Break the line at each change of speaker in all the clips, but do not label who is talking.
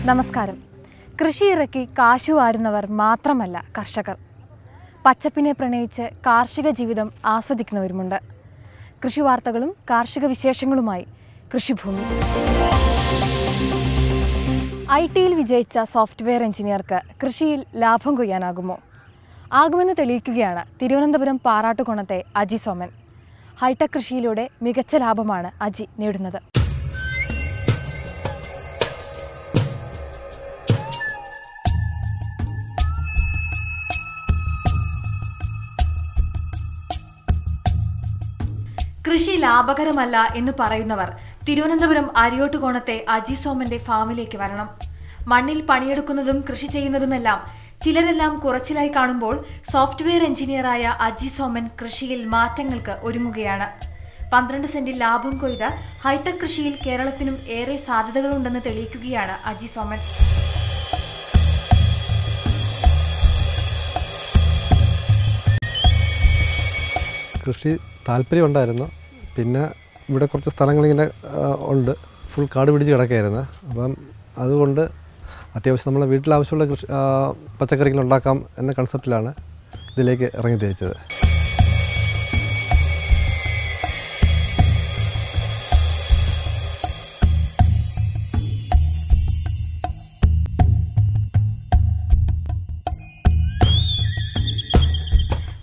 നമസ്കാരം. കൃഷി ഇറക്കി കാശു വാരുന്നവർ മാത്രമല്ല കർഷകർ. പച്ചപ്പിനെ പ്രണയിച്ച് കാർഷിക ജീവിതം ആസ്വദിക്കുന്നവരുമുണ്ട്. കൃഷി വാർത്തകളും കാർഷിക വിശേഷങ്ങളുമായി കൃഷിഭൂമി. IT-യിൽ വിജയിച്ച സോഫ്റ്റ്വെയർ എഞ്ചിനീയർക്ക് കൃഷിയിൽ ലാഭം കൊയ്യാനാകുമോ? ആകുമെന്ന് തെളിയിക്കുകയാണ് തിരുവനന്തപുരം പാറാട്ടുകോണത്തെ അജി സോമൻ. ഹൈടെക് കൃഷിയിലൂടെ മികച്ച ലാഭമാണ് അജി നേടുന്നത്. കൃഷി ലാഭകരമല്ല എന്ന് പറയുന്നവർ തിരുവനന്തപുരം അരിയോട്ടുകോണത്തെ അജി സോമന്റെ ഫാമിലേക്ക് വരണം. മണ്ണിൽ പണിയെടുക്കുന്നതും കൃഷി ചെയ്യുന്നതുമെല്ലാം ചിലരെല്ലാം കുറച്ചിലായി കാണുമ്പോൾ സോഫ്റ്റ്വെയർ എഞ്ചിനീയറായ അജി സോമൻ കൃഷിയിൽ മാറ്റങ്ങൾക്ക് ഒരുങ്ങുകയാണ്. 12 സെന്റിൽ ലാഭം കൊയ്ത ഹൈടെക് കൃഷിയിൽ കേരളത്തിനും ഏറെ സാധ്യതകളുണ്ടെന്ന് തെളിയിക്കുകയാണ് അജി സോമൻ.
കൃഷി താല്പര്യമുണ്ടായിരുന്നു. പിന്നെ ഇവിടെ കുറച്ച് സ്ഥലങ്ങളിങ്ങനെ ഉണ്ട്, ഫുൾ കാട് പിടിച്ച് കിടക്കുകയായിരുന്നു. അപ്പം അതുകൊണ്ട് അത്യാവശ്യം നമ്മളെ വീട്ടിലാവശ്യമുള്ള കൃഷി പച്ചക്കറികൾ ഉണ്ടാക്കാം എന്ന കൺസെപ്റ്റിലാണ് ഇതിലേക്ക് ഇറങ്ങി തിരിച്ചത്.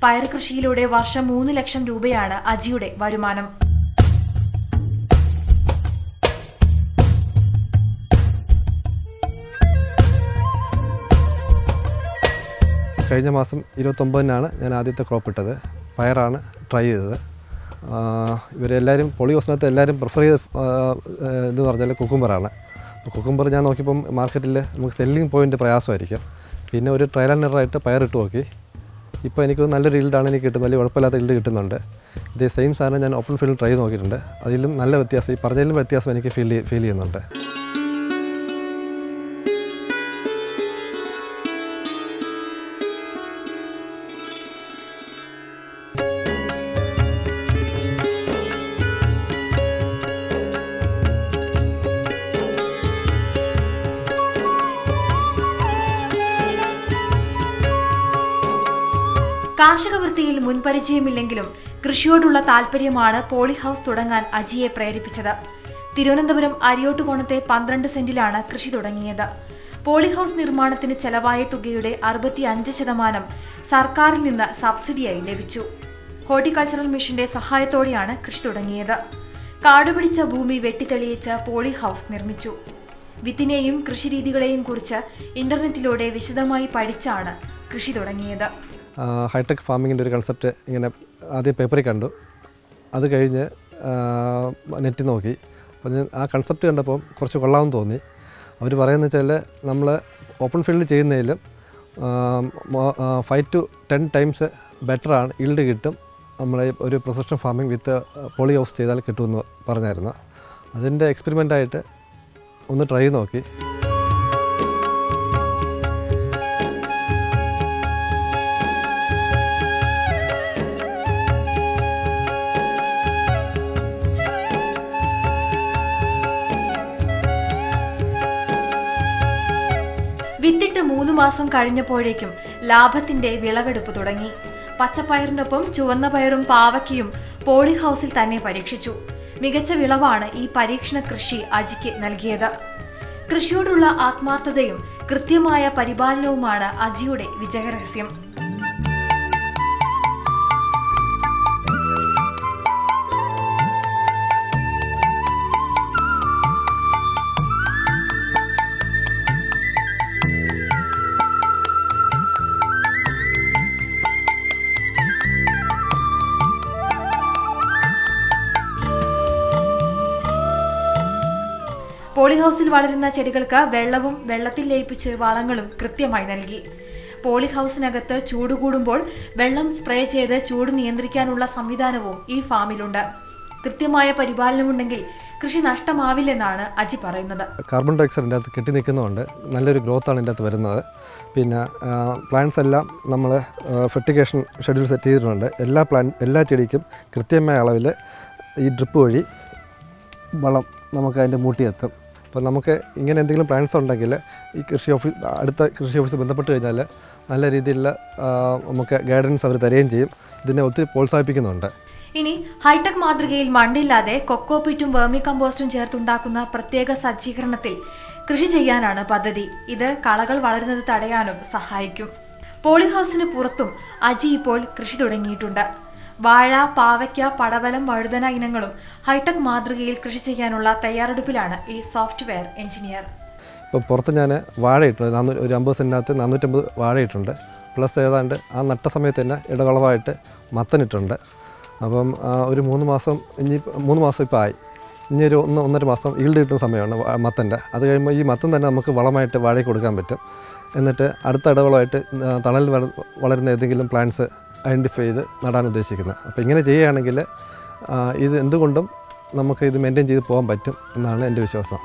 പയർ കൃഷിയിലൂടെ വർഷം 3 ലക്ഷം രൂപയാണ് അജിയുടെ വരുമാനം.
കഴിഞ്ഞ മാസം 29-നാണ് ഞാൻ ആദ്യത്തെ ക്രോപ്പ് ഇട്ടത്. പയറാണ് ട്രൈ ചെയ്തത്. ഇവരെല്ലാവരും പോളിഹൗസിനകത്ത് എല്ലാവരും പ്രിഫർ ചെയ്ത് എന്ന് പറഞ്ഞാൽ കുക്കുംബറാണ്. കുക്കുംബർ ഞാൻ നോക്കിയപ്പം മാർക്കറ്റിൽ നമുക്ക് സെല്ലിംഗ് പോയിൻ്റ് പ്രയാസമായിരിക്കും. പിന്നെ ഒരു ട്രയൽ ആൻഡ് എററായിട്ട് പയറിട്ട് നോക്കി. ഇപ്പോൾ എനിക്ക് നല്ലൊരു ഈൽഡാണ് എനിക്ക് കിട്ടുന്നത്, വലിയ കുഴപ്പമില്ലാത്ത ഈൽഡ് കിട്ടുന്നുണ്ട്. ഇതേ സെയിം സാധനം ഞാൻ ഓപ്പൺ ഫീൽഡിൽ ട്രൈ ചെയ്ത് നോക്കിയിട്ടുണ്ട്. അതിലും നല്ല വ്യത്യാസം, ഈ പറഞ്ഞതിലും വ്യത്യാസം എനിക്ക് ഫീൽ ചെയ്യുന്നുണ്ട്.
കാർഷിക വൃത്തിയിൽ മുൻപരിചയമില്ലെങ്കിലും കൃഷിയോടുള്ള താൽപര്യമാണ് പോളിഹൌസ് തുടങ്ങാൻ അജിയെ പ്രേരിപ്പിച്ചത്. തിരുവനന്തപുരം അരിയോട്ടുകോണത്തെ 12 സെന്റിലാണ് കൃഷി തുടങ്ങിയത്. പോളിഹൌസ് നിർമ്മാണത്തിന് ചെലവായ തുകയുടെ 65% സർക്കാരിൽ നിന്ന് സബ്സിഡിയായി ലഭിച്ചു. ഹോർട്ടിക്കൾച്ചറൽ മിഷന്റെ സഹായത്തോടെയാണ് കൃഷി തുടങ്ങിയത്. കാടുപിടിച്ച ഭൂമി വെട്ടിത്തെളിയിച്ച് പോളിഹൌസ് നിർമ്മിച്ചു. വിത്തിനെയും കൃഷിരീതികളെയും കുറിച്ച് ഇന്റർനെറ്റിലൂടെ വിശദമായി പഠിച്ചാണ് കൃഷി തുടങ്ങിയത്.
ഹൈടെക് ഫാമിങ്ങിൻ്റെ ഒരു കൺസെപ്റ്റ് ഇങ്ങനെ ആദ്യം പേപ്പറിൽ കണ്ടു. അത് കഴിഞ്ഞ് നെറ്റ് നോക്കി. അപ്പോൾ ആ കൺസെപ്റ്റ് കണ്ടപ്പോൾ കുറച്ച് കൊള്ളാമെന്ന് തോന്നി. അവർ പറയുന്നത് വെച്ചാൽ നമ്മൾ ഓപ്പൺ ഫീൽഡിൽ ചെയ്യുന്നതിലും 5 to 10 ടൈംസ് ബെറ്ററാണ്, ഈൽഡ് കിട്ടും നമ്മളെ ഒരു പ്രിസിഷൻ ഫാമിംഗ് വിത്ത് പോളിഹൗസ് ചെയ്താൽ കിട്ടുമെന്ന് പറഞ്ഞായിരുന്നു. അതിൻ്റെ എക്സ്പെരിമെൻ്റായിട്ട് ഒന്ന് ട്രൈ ചെയ്ത് നോക്കി.
വിത്തിട്ട് 3 മാസം കഴിഞ്ഞപ്പോഴേക്കും ലാഭത്തിന്റെ വിളവെടുപ്പ് തുടങ്ങി. പച്ചപ്പയറിനൊപ്പം ചുവന്ന പയറും പാവയ്ക്കയും പോളിഹൌസിൽ തന്നെ പരീക്ഷിച്ചു. മികച്ച വിളവാണ് ഈ പരീക്ഷണ കൃഷി അജിക്ക് നൽകിയത്. കൃഷിയോടുള്ള ആത്മാർത്ഥതയും കൃത്യമായ പരിപാലനവുമാണ് അജിയുടെ വിജയരഹസ്യം. പോളിഹൌസിൽ വളരുന്ന ചെടികൾക്ക് വെള്ളവും വെള്ളത്തിൽ ലയിപ്പിച്ച് വളങ്ങളും കൃത്യമായി നൽകി. പോളിഹൌസിനകത്ത് ചൂട് കൂടുമ്പോൾ വെള്ളം സ്പ്രേ ചെയ്ത് ചൂട് നിയന്ത്രിക്കാനുള്ള സംവിധാനവും ഈ ഫാമിലുണ്ട്. കൃത്യമായ പരിപാലനമുണ്ടെങ്കിൽ കൃഷി നഷ്ടമാവില്ലെന്നാണ് അജി പറയുന്നത്.
കാർബൺ ഡയോക്സൈഡ് ഇതിൻ്റെ അകത്ത് കെട്ടി നിൽക്കുന്നതുകൊണ്ട് നല്ലൊരു ഗ്രോത്താണ് ഇതിൻ്റെ അകത്ത് വരുന്നത്. പിന്നെ പ്ലാന്റ്സ് എല്ലാം നമ്മൾ ഫെർട്ടിഗേഷൻ ഷെഡ്യൂൾ സെറ്റ് ചെയ്തിട്ടുണ്ട്. എല്ലാ ചെടിക്കും കൃത്യമായ അളവിൽ ഈ ഡ്രിപ്പ് വഴി വളം നമുക്ക് അതിൻ്റെ മൂട്ടിയെത്തും. അപ്പോൾ നമുക്ക് ഇങ്ങനെ എന്തെങ്കിലും പ്ലാൻസ് ഉണ്ടെങ്കിൽ ഈ അടുത്ത കൃഷി ഓഫീസ് ബന്ധപ്പെട്ട് കഴിഞ്ഞാൽ നല്ല രീതിയിലുള്ള നമുക്ക് ഗൈഡൻസ് അവർ തരുകയും ചെയ്യും. ഇതിനെ ഒത്തിരി പ്രോത്സാഹിപ്പിക്കുന്നുണ്ട്.
ഇനി ഹൈടെക് മാതൃകയിൽ മണ്ണില്ലാതെ കൊക്കോപിറ്റും വെർമി കമ്പോസ്റ്റും ചേർത്തുണ്ടാക്കുന്ന പ്രത്യേക സജ്ജീകരണത്തിൽ കൃഷി ചെയ്യാനാണ് പദ്ധതി. ഇത് കളകൾ വളരുന്നത് തടയാനും സഹായിക്കും. പോളിഹൗസിന് പുറത്തും അജി ഇപ്പോൾ കൃഷി തുടങ്ങിയിട്ടുണ്ട്. വാഴ, പാവയ്ക്ക, പടവലം, വഴുതന ഇനങ്ങളും ഹൈടെക് മാതൃകയിൽ കൃഷി ചെയ്യാനുള്ള തയ്യാറെടുപ്പിലാണ് ഈ സോഫ്റ്റ്വെയർ എഞ്ചിനീയർ.
ഇപ്പോൾ പുറത്ത് ഞാൻ വാഴയിട്ടുണ്ട്. ഒരു 50 സെൻറ്റിനകത്ത് 450 വാഴയിട്ടുണ്ട്. പ്ലസ് ഏതാണ്ട് ആ നട്ട സമയത്ത് തന്നെ ഇടകളവായിട്ട് മത്തനിട്ടുണ്ട്. അപ്പം ഒരു 3 മാസം ഇപ്പോൾ ആയി. ഇനി ഒരു 1.5 മാസം ഈൽഡ് കിട്ടുന്ന സമയമാണ് മത്തൻ്റെ. അത് കഴിയുമ്പോൾ ഈ മത്തൻ തന്നെ നമുക്ക് വളമായിട്ട് വാഴയ്ക്ക് കൊടുക്കാൻ പറ്റും. എന്നിട്ട് അടുത്ത ഇടവളമായിട്ട് തണലിൽ വളരുന്ന ഏതെങ്കിലും പ്ലാന്റ്സ് ഐഡൻറ്റിഫൈ ചെയ്ത് നടാൻ ഉദ്ദേശിക്കുന്നത്. അപ്പോൾ ഇങ്ങനെ ചെയ്യുകയാണെങ്കിൽ ഇത് എന്തുകൊണ്ടും നമുക്ക് ഇത് മെയിൻറ്റെയിൻ ചെയ്ത് പോകാൻ പറ്റും എന്നാണ് എൻ്റെ വിശ്വാസം.